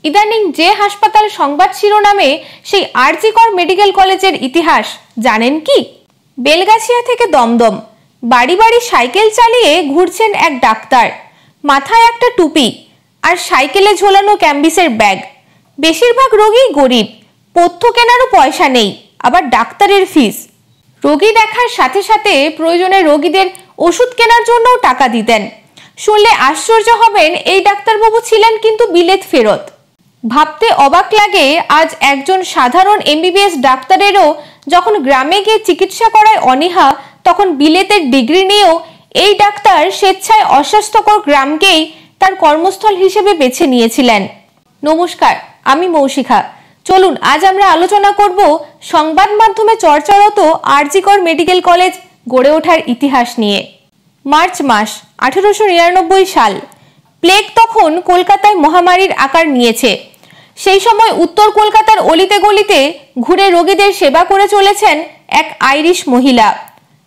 ইদানিং যে হাসপাতাল সংবাদ শিরোনামে সেই আরজি কর মেডিকেল কলেজের ইতিহাস জানেন কি? বেলগাছিয়া থেকে দমদম বাড়ি বাড়ি সাইকেল চালিয়ে ঘুরছেন এক ডাক্তার, মাথায় একটা টুপি আর সাইকেলে ঝোলানো ক্যাম্বিসের ব্যাগ। বেশিরভাগ রোগী গরিব, পথ্য কেনারও পয়সা নেই, আবার ডাক্তারের ফিস। রোগী দেখার সাথে সাথে প্রয়োজনে রোগীদের ওষুধ কেনার জন্যও টাকা দিতেন। শুনলে আশ্চর্য হবেন, এই ডাক্তারবাবু ছিলেন কিন্তু বিলেত ফেরত। ভাবতে অবাক লাগে, আজ একজন সাধারণ এমবিবিএস ডাক্তারেরও যখন গ্রামে গিয়ে চিকিৎসা করায় অনীহা, তখন বিলেতের ডিগ্রি নিয়েও এই ডাক্তার স্বেচ্ছায় অস্বাস্থ্যকর গ্রামকেই তার কর্মস্থল হিসেবে বেছে নিয়েছিলেন। নমস্কার, আমি মৌশিখা। চলুন আজ আমরা আলোচনা করব সংবাদ মাধ্যমে চর্চারত আরজি কর মেডিকেল কলেজ গড়ে ওঠার ইতিহাস নিয়ে। মার্চ মাস 1899 সাল। প্লেগ তখন কলকাতায় মহামারীর আকার নিয়েছে। সেই সময় উত্তর কলকাতার অলিতে গলিতে ঘুরে রোগীদের সেবা করে চলেছেন এক আইরিশ মহিলা।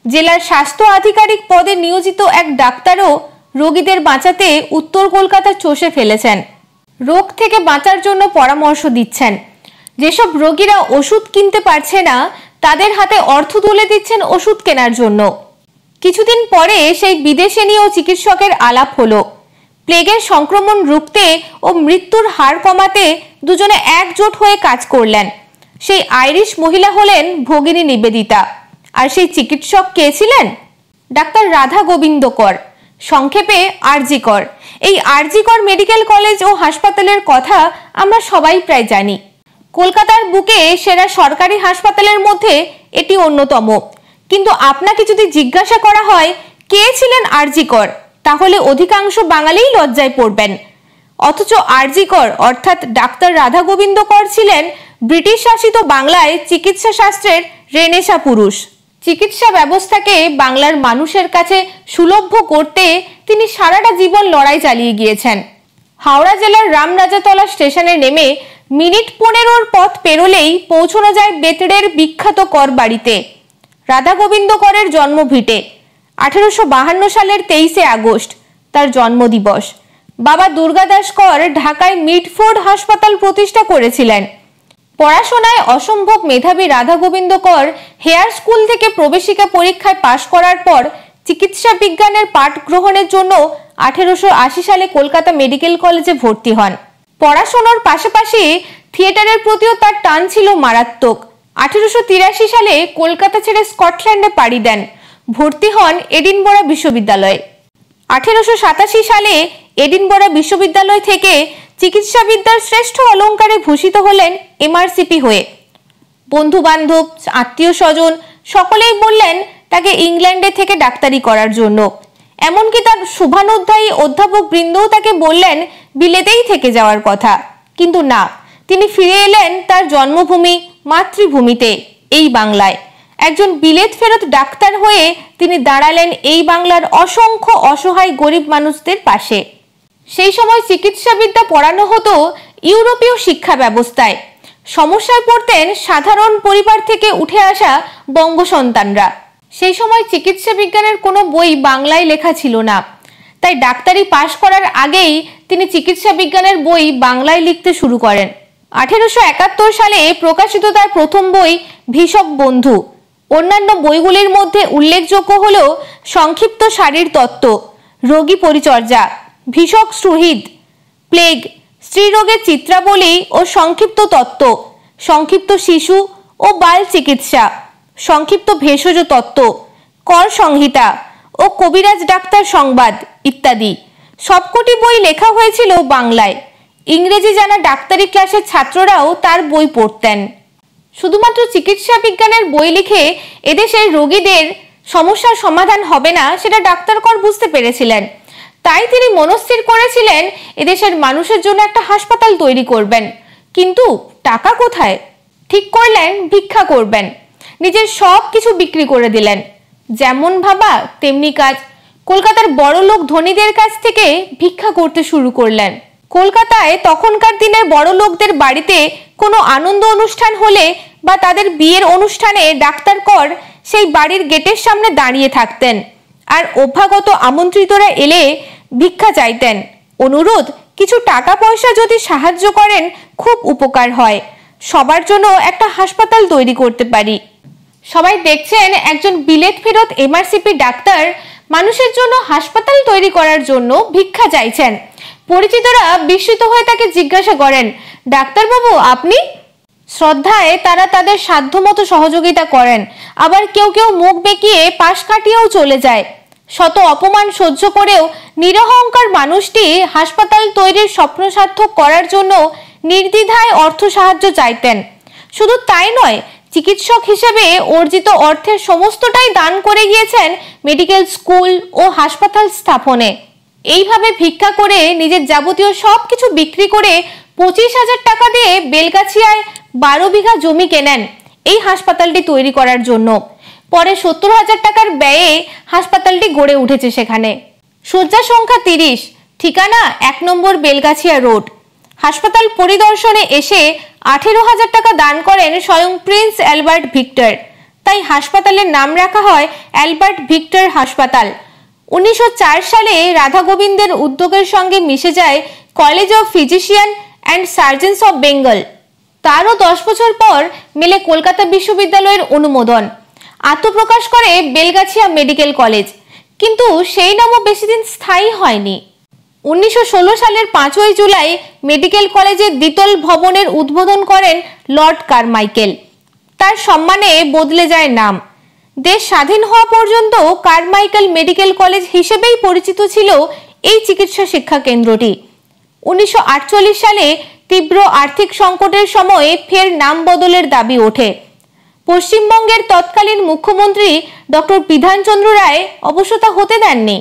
জেলার স্বাস্থ্য আধিকারিক পদে নিয়োজিত এক ডাক্তারও রোগীদের বাঁচাতে উত্তর কলকাতা চষে ফেলেছেন। রোগ থেকে বাঁচার জন্য পরামর্শ দিচ্ছেন। যেসব রোগীরা ওষুধ কিনতে পারছে না, তাদের হাতে অর্থ তুলে দিচ্ছেন ওষুধ কেনার জন্য। কিছুদিন পরে সেই বিদেশে নিয়েও চিকিৎসকের আলাপ হলো। প্লেগের সংক্রমণ রুখতে ও মৃত্যুর হার কমাতে দুজনে একজোট হয়ে কাজ করলেন। সেই আইরিশ মহিলা হলেন ভগিনী নিবেদিতা, আর সেই চিকিৎসক কে ছিলেন? ডাক্তার রাধা গোবিন্দ কর, সংক্ষেপে আরজি কর। এই আরজি কর মেডিকেল কলেজ ও হাসপাতালের কথা আমরা সবাই প্রায় জানি। কলকাতার বুকে সেরা সরকারি হাসপাতালের মধ্যে এটি অন্যতম। কিন্তু আপনাকে যদি জিজ্ঞাসা করা হয় কে ছিলেন আরজি কর, তাহলে অধিকাংশ বাঙালিই লজ্জায় পড়বেন। অথচ আরজি কর অর্থাৎ ডাক্তার রাধা গোবিন্দ কর ছিলেন ব্রিটিশ শাসিত বাংলায় চিকিৎসা শাস্ত্রের রেনেসা পুরুষ। চিকিৎসা ব্যবস্থাকে বাংলার মানুষের কাছে সুলভ্য করতে তিনি সারাটা জীবন লড়াই চালিয়ে গিয়েছেন। হাওড়া জেলার রামরাজাতলা স্টেশনে নেমে মিনিট 15 পথ পেরোলেই পৌঁছানো যায় বেতড়ের বিখ্যাত কর বাড়িতে, রাধা গোবিন্দ করের জন্মভিটে। 1852 সালের 23 আগস্ট তার জন্মদিবস। বাবা দুর্গাদাস কর ঢাকায় মিডফোর্ড হাসপাতাল প্রতিষ্ঠা করেছিলেন। পড়াশোনায় অসম্ভব মেধাবী রাধা গোবিন্দ কর হেয়ার স্কুল থেকে প্রবেশিকা পরীক্ষায় পাশ করার পর চিকিৎসা বিজ্ঞানের পাঠ গ্রহণের জন্য 1880 সালে কলকাতা মেডিকেল কলেজে ভর্তি হন। পড়াশোনার পাশাপাশি থিয়েটারের প্রতিও তার টান ছিল মারাত্মক। 1883 সালে কলকাতা ছেড়ে স্কটল্যান্ডে পাড়ি দেন। ভর্তি হন এডিনবরা বিশ্ববিদ্যালয়ে। 1887 সালে এডিনবরা বিশ্ববিদ্যালয় থেকে চিকিৎসাবিদ্যার শ্রেষ্ঠ অলংকারে ভূষিত হলেন এমআরসিপি হয়ে। বন্ধু বান্ধব, আত্মীয় স্বজন সকলেই বললেন তাকে ইংল্যান্ডে থেকে ডাক্তারি করার জন্য। এমনকি তার শুভানুধ্যায়ী অধ্যাপক বৃন্দও তাকে বললেন বিলেতেই থেকে যাওয়ার কথা। কিন্তু না, তিনি ফিরে এলেন তার জন্মভূমি মাতৃভূমিতে, এই বাংলায়। একজন বিলেত ফেরত ডাক্তার হয়ে তিনি দাঁড়ালেন এই বাংলার অসংখ্য অসহায় গরিব মানুষদের পাশে। সেই সময় চিকিৎসাবিদ্যা পড়ানো হতো ইউরোপীয় শিক্ষা ব্যবস্থায়। সমস্যায় পড়তেন সাধারণ পরিবার থেকে উঠে আসা বঙ্গ সন্তানরা। সেই সময় চিকিৎসা বিজ্ঞানের কোনো বই বাংলায় লেখা ছিল না, তাই ডাক্তারি পাশ করার আগেই তিনি চিকিৎসা বিজ্ঞানের বই বাংলায় লিখতে শুরু করেন। 1871 সালে প্রকাশিত তার প্রথম বই ভিষক বন্ধু। অন্যান্য বইগুলির মধ্যে উল্লেখযোগ্য হল সংক্ষিপ্ত শারীর তত্ত্ব, রোগী পরিচর্যা, ভিষক সুহৃদ, প্লেগ, স্ত্রীরোগের চিত্রাবলী ও সংক্ষিপ্ত তত্ত্ব, সংক্ষিপ্ত শিশু ও বাল চিকিৎসা, সংক্ষিপ্ত ভেষজ তত্ত্ব, কর সংহিতা ও কবিরাজ ডাক্তার সংবাদ ইত্যাদি। সবকটি বই লেখা হয়েছিল বাংলায়। ইংরেজি জানা ডাক্তারি ক্লাসের ছাত্ররাও তার বই পড়তেন। শুধুমাত্র চিকিৎসা বিজ্ঞানের বই লিখে এদেশের রোগীদের সমস্যার সমাধান হবে না, সেটা ডাক্তার কর বুঝতে পেরেছিলেন। তাই তিনি মনস্থির করেছিলেন এদেশের মানুষের জন্য একটা হাসপাতাল তৈরি করবেন। কিন্তু টাকা কোথায়? ঠিক করলেন ভিক্ষা করবেন। নিজের সব কিছু বিক্রি করে দিলেন। যেমন ভাবা তেমনি কাজ। কলকাতার বড়লোক ধনীদের কাছ থেকে ভিক্ষা করতে শুরু করলেন। কলকাতায় তখনকার দিনের বড় লোকদের বাড়িতে কোনো আনন্দ অনুষ্ঠান হলে বা তাদের বিয়ের অনুষ্ঠানে ডাক্তার কর সেই বাড়ির গেটের সামনে দাঁড়িয়ে থাকতেন আর অভ্যাগত আমন্ত্রিতরা এলে ভিক্ষা চাইতেন। অনুরোধ কিছু টাকা পয়সা যদি সাহায্য করেন খুব উপকার হয়। সবার জন্য একটা হাসপাতাল তৈরি করতে পারি। সবাই দেখছেন একজন বিলেত ফেরত এমআরসিপি ডাক্তার মানুষের জন্য হাসপাতাল তৈরি করার জন্য ভিক্ষা চাইছেন। পরিচিতরা বিস্মিত হয়ে তাকে জিজ্ঞাসা করেন, ডাক্তারবাবু আপনি? শ্রদ্ধায় তারা তাদের সাধ্যমতো সহযোগিতা করেন, আবার কেউ কেউ মুখ বেঁকিয়ে পাশ কাটিয়েও চলে যায়। শত অপমান সহ্য করেও নিরহংকার মানুষটি হাসপাতাল তৈরির স্বপ্ন সার্থক করার জন্য নির্দ্বিধায় অর্থ সাহায্য চাইতেন। শুধু তাই নয়, চিকিৎসক হিসেবে অর্জিত অর্থের সমস্তটাই দান করে গিয়েছেন মেডিকেল স্কুল ও হাসপাতাল স্থাপনে। এইভাবে ভিক্ষা করে নিজের যাবতীয় সবকিছু বিক্রি করে 25,000 টাকা দিয়ে বেলগাছিয়ায় 12 বিঘা জমি কেনেন এই হাসপাতালটি তৈরি করার জন্য। পরে 70,000 টাকার ব্যয়ে হাসপাতালটি গড়ে উঠেছে সেখানে। শয্যা সংখ্যা 30, ঠিকানা 1 নম্বর বেলগাছিয়া রোড। হাসপাতাল পরিদর্শনে এসে 18,000 টাকা দান করেন স্বয়ং প্রিন্স অ্যালবার্ট ভিক্টর। তাই হাসপাতালের নাম রাখা হয় অ্যালবার্ট ভিক্টর হাসপাতাল। 1904 সালে রাধা গোবিন্দের উদ্যোগের সঙ্গে মিশে যায় college of physician and surgeons of Bengal. তারও 10 বছর পর মেলে কলকাতা বিশ্ববিদ্যালয়ের অনুমোদন। আত্মপ্রকাশ করে বেলগাছিয়া মেডিকেল কলেজ, কিন্তু সেই নামও বেশি দিন স্থায়ী হয়নি। 1916 সালের 5ই জুলাই মেডিকেল কলেজের দ্বিতল ভবনের উদ্বোধন করেন লর্ড কারমাইকেল। তার সম্মানে বদলে যায় নাম। দেশ স্বাধীন হওয়া পর্যন্ত কারমাইকেল মেডিকেল কলেজ হিসেবেই পরিচিত ছিল এই চিকিৎসা শিক্ষা কেন্দ্রটি। 1948 সালে তীব্র আর্থিক সংকটের সময়ে ফের নাম বদলের দাবি ওঠে। পশ্চিমবঙ্গের তৎকালীন মুখ্যমন্ত্রী ডক্টর বিধানচন্দ্র রায় অবশ্য তা হতে দেননি।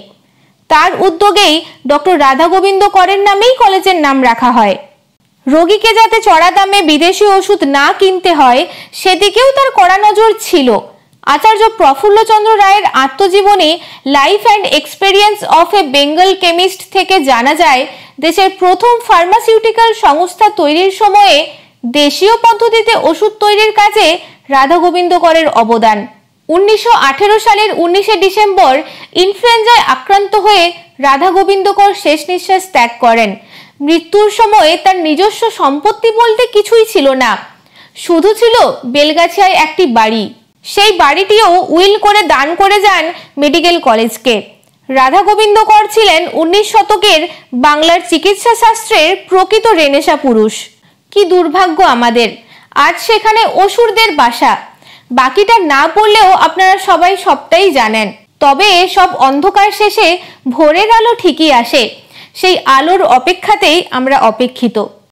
তার উদ্যোগেই ডক্টর রাধা গোবিন্দ করের নামেই কলেজের নাম রাখা হয়। রোগীকে যাতে চড়া দামে বিদেশি ওষুধ না কিনতে হয় সেদিকেও তার কড়া নজর ছিল। আচার্য প্রফুল্লচন্দ্র রায়ের আত্মজীবনী life and experience of A Bengal chemist থেকে জানা যায়, দেশের প্রথম ফার্মাসিউটিক্যাল সংস্থা তৈরির সময়ে দেশীয় পদ্ধতিতে ওষুধ তৈরির কাজে রাধা গোবিন্দ করের অবদান। 1918 সালের 19শে ডিসেম্বর ইনফ্লুয়েঞ্জায় আক্রান্ত হয়ে রাধা গোবিন্দ কর শেষ নিঃশ্বাস ত্যাগ করেন। মৃত্যুর সময়ে তার নিজস্ব সম্পত্তি বলতে কিছুই ছিল না, শুধু ছিল বেলগাছিয়ায় একটি বাড়ি। সেই বাড়িটিও উইল করে দান করে যান মেডিকেল কলেজকে। রাধা গোবিন্দ কর ছিলেন 19 শতকের বাংলার চিকিৎসা শাস্ত্রের প্রকৃত রেনেসা পুরুষ। কি দুর্ভাগ্য আমাদের, আজ সেখানে অসুরদের বাসা। বাকিটা না পড়লেও আপনারা সবাই সবটাই জানেন। তবে সব অন্ধকার শেষে ভোরের আলো ঠিকই আসে, সেই আলোর অপেক্ষাতেই আমরা অপেক্ষিত।